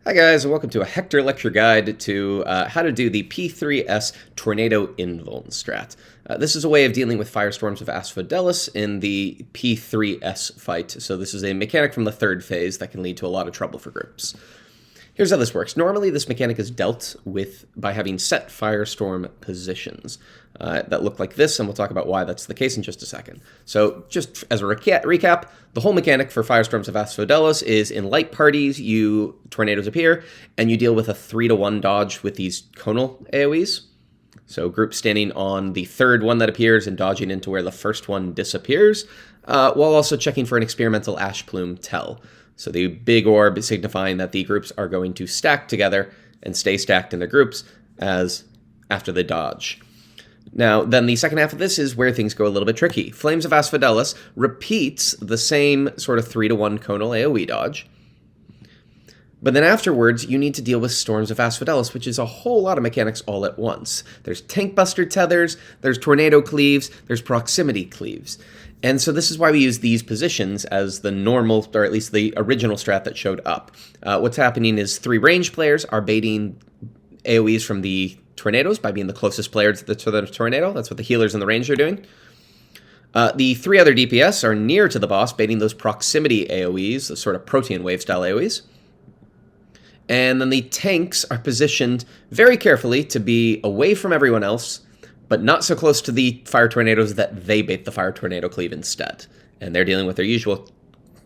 Hi guys, and welcome to a Hector lecture guide to how to do the P3S Tornado Invuln strat. This is a way of dealing with Firestorms of Asphodelos in the P3S fight, so this is a mechanic from the third phase that can lead to a lot of trouble for groups. Here's how this works. Normally, this mechanic is dealt with by having set Firestorm positions that look like this, and we'll talk about why that's the case in just a second. So just as a recap, the whole mechanic for Firestorms of Asphodelos is in light parties, tornadoes appear, and you deal with a 3-to-1 dodge with these conal AoEs. So groups standing on the third one that appears and dodging into where the first one disappears, while also checking for an experimental Ashplume tell. So the big orb is signifying that the groups are going to stack together and stay stacked in their groups as after the dodge. Now, then the second half of this is where things go a little bit tricky. Flames of Asphodelos repeats the same sort of 3-to-1 conal AoE dodge. But then afterwards, you need to deal with Storms of Asphodelos, which is a whole lot of mechanics all at once. There's Tank Buster Tethers, there's Tornado Cleaves, there's Proximity Cleaves. And so this is why we use these positions as the normal, or at least the original strat that showed up. What's happening is 3 range players are baiting AoEs from the tornadoes by being the closest player to the tornado. That's what the healers and the range are doing. The 3 other DPS are near to the boss, baiting those proximity AoEs, the sort of protein wave style AoEs. And then the tanks are positioned very carefully to be away from everyone else, but not so close to the fire tornadoes that they bait the fire tornado cleave instead. And they're dealing with their usual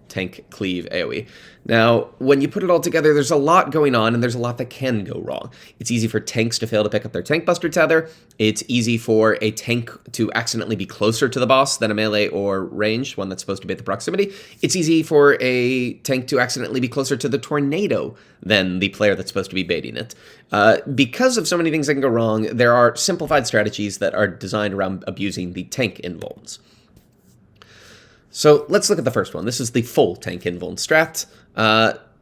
tank cleave AoE. Now, when you put it all together, there's a lot going on, and there's a lot that can go wrong. It's easy for tanks to fail to pick up their tank buster tether. It's easy for a tank to accidentally be closer to the boss than a melee or ranged, one that's supposed to bait the proximity. It's easy for a tank to accidentally be closer to the tornado than the player that's supposed to be baiting it. Because of so many things that can go wrong, there are simplified strategies that are designed around abusing the tank invulns. So let's look at the first one. This is the full tank invuln strat.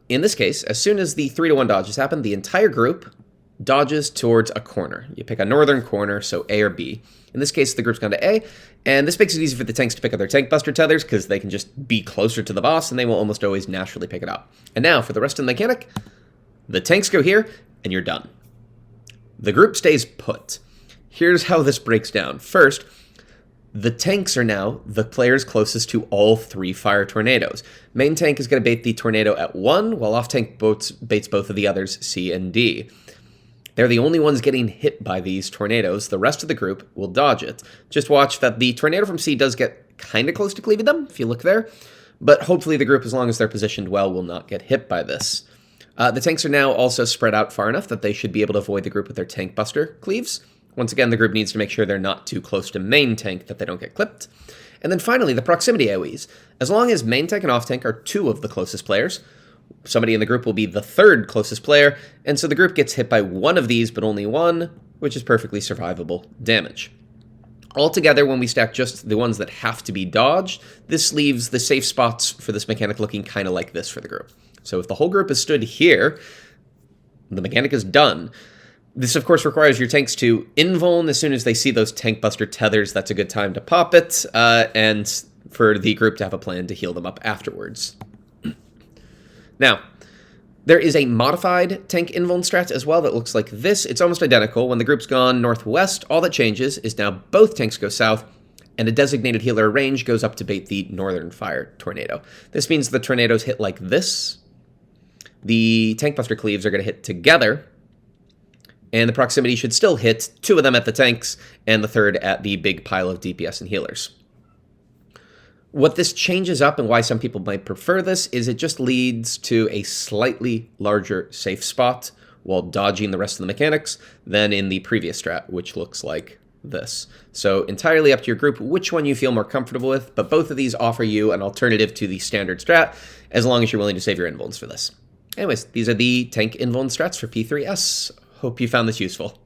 In this case, as soon as the 3-to-1 dodges happen, the entire group dodges towards a corner. You pick a northern corner, so A or B. In this case, the group's gone to A, and this makes it easy for the tanks to pick up their tank buster tethers because they can just be closer to the boss, and they will almost always naturally pick it up. And now, for the rest of the mechanic, the tanks go here, and you're done. The group stays put. Here's how this breaks down. First, the tanks are now the players closest to all 3 fire tornadoes. Main tank is going to bait the tornado at 1, while off tank baits both of the others, C and D. They're the only ones getting hit by these tornadoes. The rest of the group will dodge it. Just watch that the tornado from C does get kind of close to cleaving them, if you look there. But hopefully the group, as long as they're positioned well, will not get hit by this. The tanks are now also spread out far enough that they should be able to avoid the group with their tank buster cleaves. Once again, the group needs to make sure they're not too close to main tank, that they don't get clipped. And then finally, the proximity AoEs. As long as main tank and off tank are 2 of the closest players, somebody in the group will be the 3rd closest player, and so the group gets hit by one of these, but only one, which is perfectly survivable damage. Altogether, when we stack just the ones that have to be dodged, this leaves the safe spots for this mechanic looking kind of like this for the group. So if the whole group is stood here, the mechanic is done. This, of course, requires your tanks to invuln as soon as they see those tank buster tethers. That's a good time to pop it, and for the group to have a plan to heal them up afterwards. Now, there is a modified tank invuln strat as well that looks like this. It's almost identical. When the group's gone northwest, all that changes is now both tanks go south, and a designated healer range goes up to bait the northern fire tornado. This means the tornadoes hit like this. The tank buster cleaves are going to hit together, and the proximity should still hit 2 of them at the tanks, and the 3rd at the big pile of DPS and healers. What this changes up, and why some people might prefer this, is it just leads to a slightly larger safe spot while dodging the rest of the mechanics than in the previous strat, which looks like this. So entirely up to your group which one you feel more comfortable with, but both of these offer you an alternative to the standard strat, as long as you're willing to save your invulns for this. Anyways, these are the tank invuln strats for P3S. Hope you found this useful.